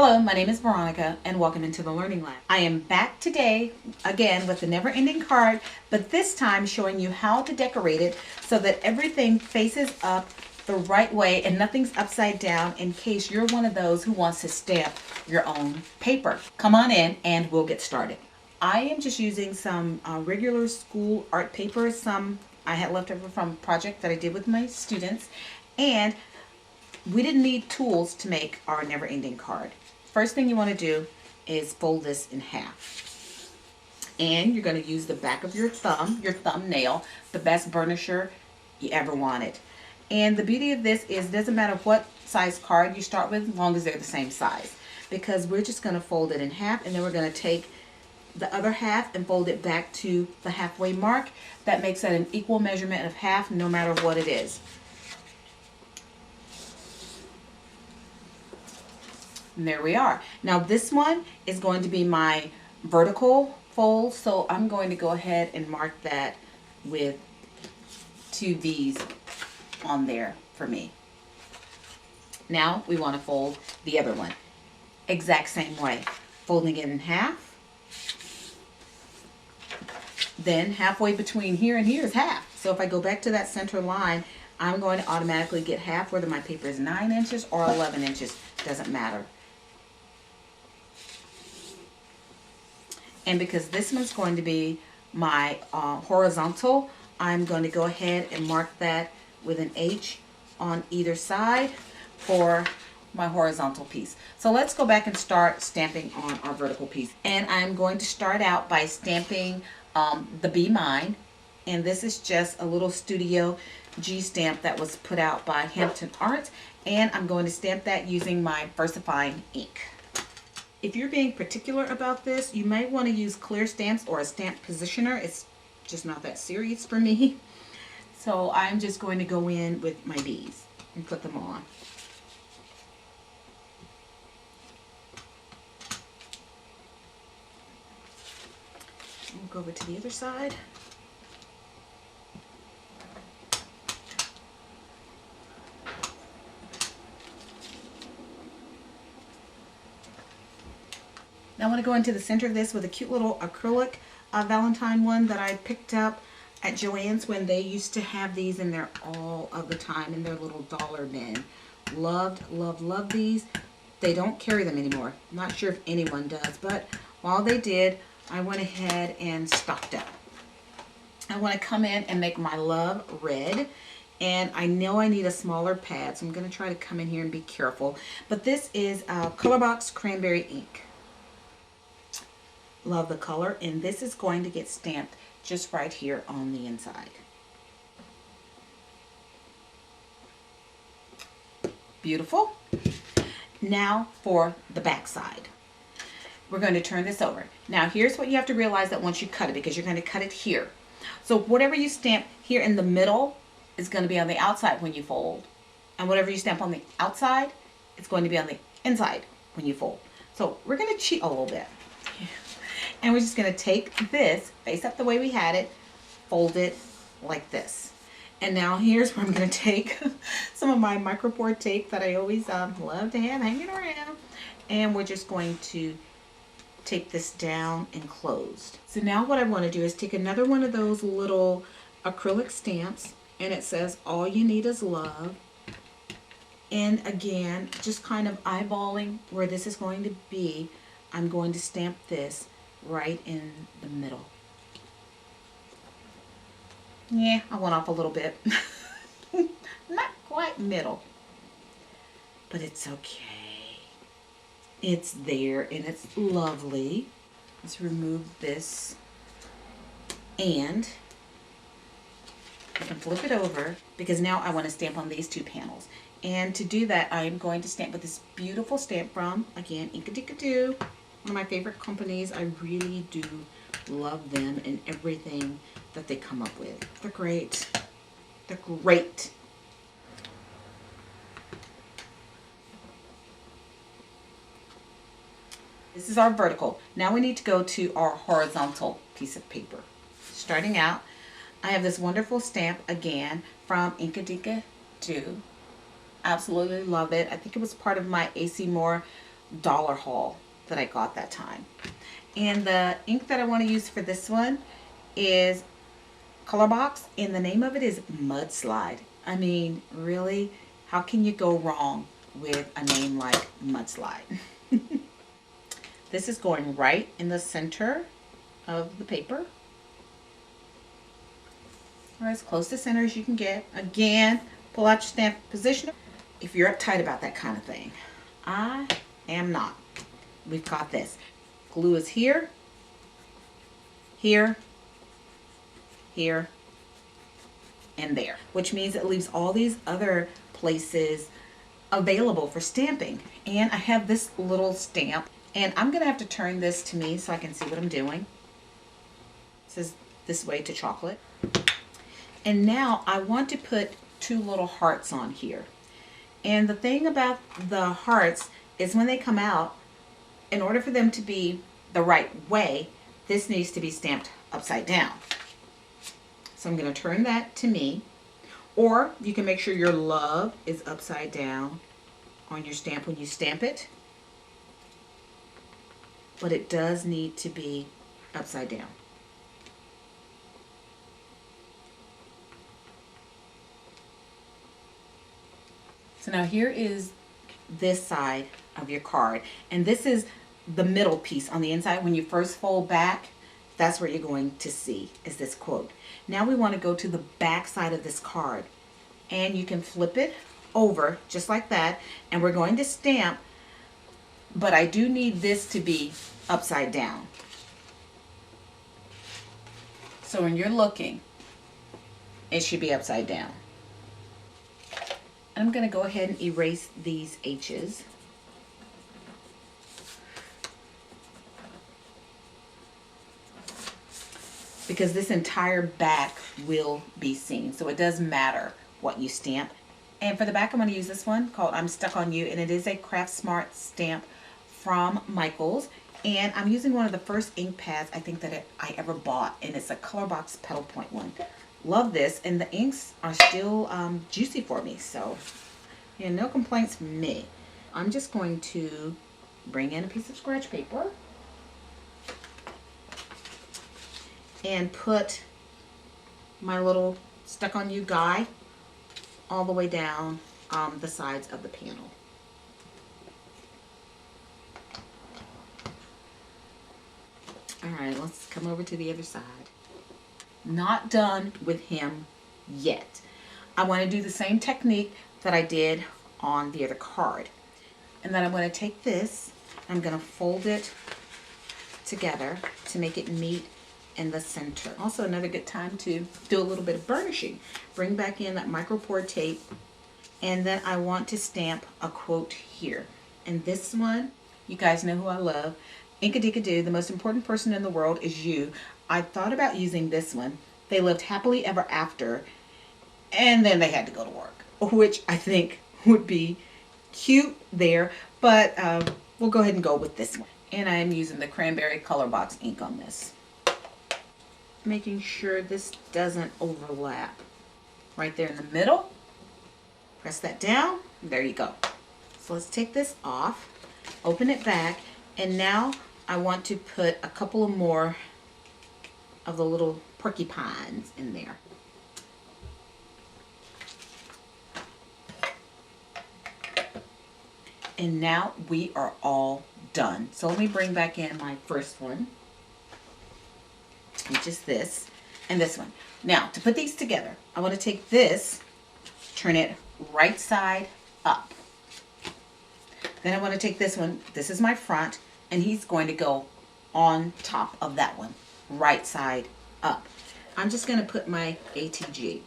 Hello, my name is Veronica and welcome into the Learning Lab. I am back today again with the never ending card, but this time showing you how to decorate it so that everything faces up the right way and nothing's upside down in case you're one of those who wants to stamp your own paper. Come on in and we'll get started. I am just using some regular school art paper, some I had left over from a project that I did with my students, and we didn't need tools to make our never ending card. First thing you want to do is fold this in half. And you're going to use the back of your thumbnail, the best burnisher you ever wanted. And the beauty of this is it doesn't matter what size card you start with, as long as they're the same size. Because we're just going to fold it in half, and then we're going to take the other half and fold it back to the halfway mark. That makes it an equal measurement of half no matter what it is. And there we are. Now this one is going to be my vertical fold, so I'm going to go ahead and mark that with 2 V's on there for me. Now we want to fold the other one. Exact same way. Folding it in half. Then halfway between here and here is half. So if I go back to that center line, I'm going to automatically get half, whether my paper is 9 inches or 11 inches. Doesn't matter. And because this one's going to be my horizontal, I'm going to go ahead and mark that with an H on either side for my horizontal piece. So let's go back and start stamping on our vertical piece. And I'm going to start out by stamping the Be Mine. And this is just a little Studio G stamp that was put out by Hampton Art. And I'm going to stamp that using my VersaFine ink. If you're being particular about this, you might want to use clear stamps or a stamp positioner. It's just not that serious for me. So I'm just going to go in with my bees and put them on. We'll go over to the other side. Now I want to go into the center of this with a cute little acrylic Valentine one that I picked up at Joann's when they used to have these in there all of the time in their little dollar bin. Loved, loved, loved these. They don't carry them anymore. I'm not sure if anyone does, but while they did, I went ahead and stocked up. I want to come in and make my love red. And I know I need a smaller pad, so I'm going to try to come in here and be careful. But this is Colorbox Cranberry ink. Love the color, and this is going to get stamped just right here on the inside. Beautiful. Now for the back side. We're going to turn this over. Now here's what you have to realize that once you cut it, because you're going to cut it here. So whatever you stamp here in the middle is going to be on the outside when you fold. And whatever you stamp on the outside, it's going to be on the inside when you fold. So we're going to cheat a little bit. And we're just going to take this, face up the way we had it, fold it like this. And now here's where I'm going to take some of my microboard tape that I always love to have hanging around. And we're just going to tape this down and closed. So now what I want to do is take another one of those little acrylic stamps, and it says, "All you need is love." And again, just kind of eyeballing where this is going to be, I'm going to stamp this right in the middle. Yeah, I went off a little bit. Not quite middle, but it's okay. It's there and it's lovely. Let's remove this, and I can flip it over because now I want to stamp on these 2 panels. And to do that, I am going to stamp with this beautiful stamp from, again, Inkadinkado. One of my favorite companies. I really do love them and everything that they come up with. They're great. They're great. This is our vertical. Now we need to go to our horizontal piece of paper. Starting out, I have this wonderful stamp again from Inkadinkado. Absolutely love it. I think it was part of my AC Moore dollar haul that I got that time. And the ink that I want to use for this one is Colorbox, and the name of it is Mudslide. I mean, really, how can you go wrong with a name like Mudslide? This is going right in the center of the paper, or as close to center as you can get. Again, pull out your stamp positioner if you're uptight about that kind of thing. I am not. We've got this. Glue is here, here, here, and there, which means it leaves all these other places available for stamping. And I have this little stamp, and I'm gonna have to turn this to me so I can see what I'm doing. It says this way to chocolate. And now I want to put 2 little hearts on here. And the thing about the hearts is when they come out, in order for them to be the right way, this needs to be stamped upside down. So I'm going to turn that to me. Or you can make sure your love is upside down on your stamp when you stamp it. But it does need to be upside down. So now here is this side of your card, and this is the middle piece on the inside. When you first fold back, that's where you're going to see is this quote. Now we want to go to the back side of this card, and you can flip it over just like that, and we're going to stamp, but I do need this to be upside down. So when you're looking, it should be upside down. I'm going to go ahead and erase these H's. Because this entire back will be seen. So it does matter what you stamp. And for the back, I'm going to use this one called I'm Stuck on You. And it is a Craft Smart stamp from Michaels. And I'm using one of the first ink pads I think that I ever bought. And it's a Colorbox Pedal Point one. Love this, and the inks are still juicy for me, so yeah, no complaints from me. I'm just going to bring in a piece of scratch paper and put my little Stuck on You guy all the way down the sides of the panel. All right, let's come over to the other side. Not done with him yet. I want to do the same technique that I did on the other card. And then I'm going to take this, I'm going to fold it together to make it meet in the center. Also another good time to do a little bit of burnishing. Bring back in that micropore tape, and then I want to stamp a quote here. And this one, you guys know who I love. Inkadikadoo, the most important person in the world is you. I thought about using this one. They lived happily ever after, and then they had to go to work, which I think would be cute there, but we'll go ahead and go with this one. And I am using the Cranberry Colorbox ink on this. Making sure this doesn't overlap. Right there in the middle. Press that down. There you go. So let's take this off, open it back, and now I want to put a couple of more of the little porcupines in there. And now we are all done. So let me bring back in my first one, which is this, and this one. Now, to put these together, I want to take this, turn it right side up. Then I want to take this one, this is my front, and he's going to go on top of that one, right side up. I'm just going to put my ATG.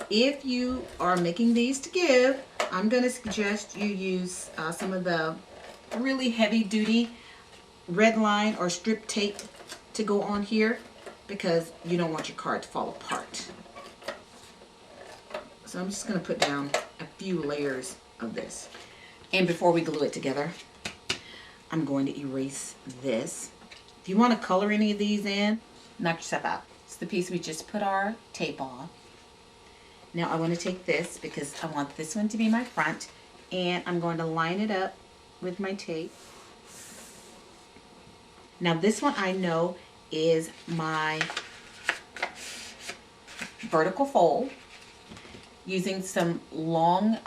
If you are making these to give, I'm going to suggest you use some of the really heavy duty red line or strip tape to go on here, because you don't want your card to fall apart. So I'm just going to put down a few layers of this. And before we glue it together, I'm going to erase this. If you want to color any of these in, knock yourself out. It's the piece we just put our tape on. Now I want to take this, because I want this one to be my front, and I'm going to line it up with my tape. Now this one I know is my vertical fold using some long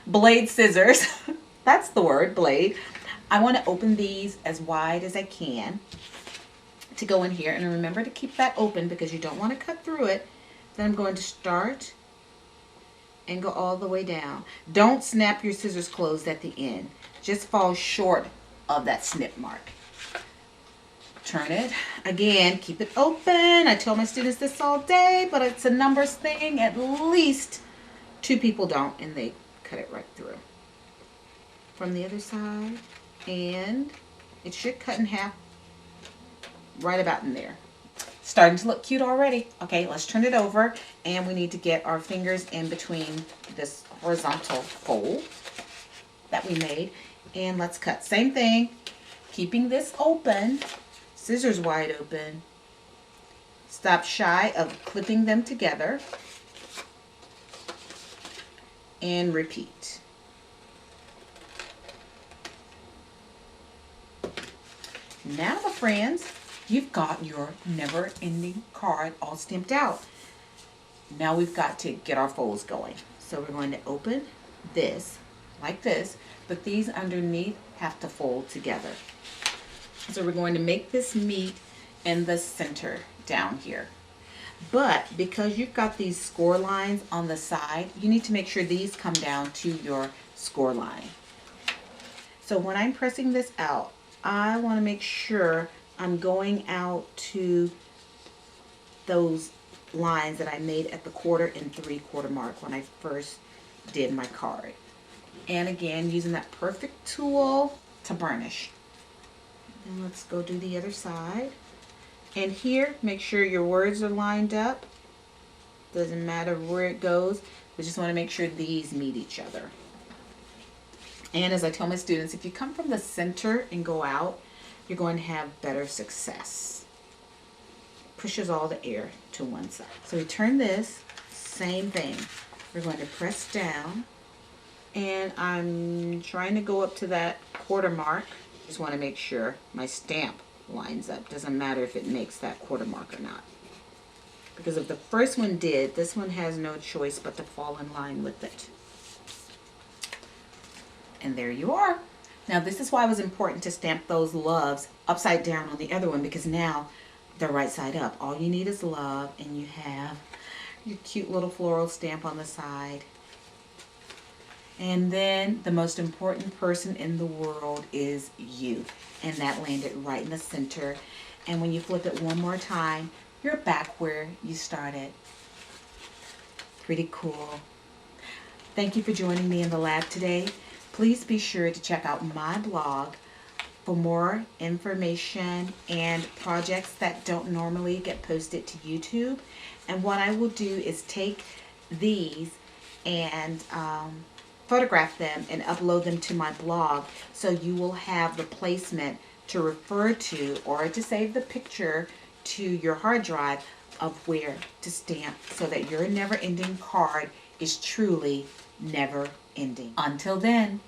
blade scissors. That's the word, blade. I want to open these as wide as I can to go in here, and remember to keep that open because you don't want to cut through it. Then I'm going to start and go all the way down. Don't snap your scissors closed at the end. Just fall short of that snip mark. Turn it. Again, keep it open. I tell my students this all day, but it's a numbers thing. At least 2 people don't, and they cut it right through. From the other side, and it should cut in half right about in there. Starting to look cute already. Okay, let's turn it over, and we need to get our fingers in between this horizontal fold that we made, and let's cut. Same thing, keeping this open, scissors wide open. Stop shy of clipping them together, and repeat. Now, my friends, you've got your never-ending card all stamped out. Now we've got to get our folds going. So we're going to open this like this, but these underneath have to fold together. So we're going to make this meet in the center down here. But because you've got these score lines on the side, you need to make sure these come down to your score line. So when I'm pressing this out, I want to make sure I'm going out to those lines that I made at the 1/4 and 3/4 mark when I first did my card. And again, using that perfect tool to burnish. And let's go do the other side. And here, make sure your words are lined up. Doesn't matter where it goes. We just want to make sure these meet each other. And as I tell my students, if you come from the center and go out, you're going to have better success. Pushes all the air to one side. So we turn this, same thing. We're going to press down, and I'm trying to go up to that 1/4 mark. Just want to make sure my stamp lines up. Doesn't matter if it makes that 1/4 mark or not. Because if the first one did, this one has no choice but to fall in line with it. And there you are. Now this is why it was important to stamp those loves upside down on the other one, because now they're right side up. All you need is love, and you have your cute little floral stamp on the side. And then the most important person in the world is you. And that landed right in the center. And when you flip it one more time, you're back where you started. Pretty cool. Thank you for joining me in the lab today. Please be sure to check out my blog for more information and projects that don't normally get posted to YouTube. And what I will do is take these and photograph them and upload them to my blog, so you will have the placement to refer to or to save the picture to your hard drive of where to stamp, so that your never-ending card is truly never ending. Until then,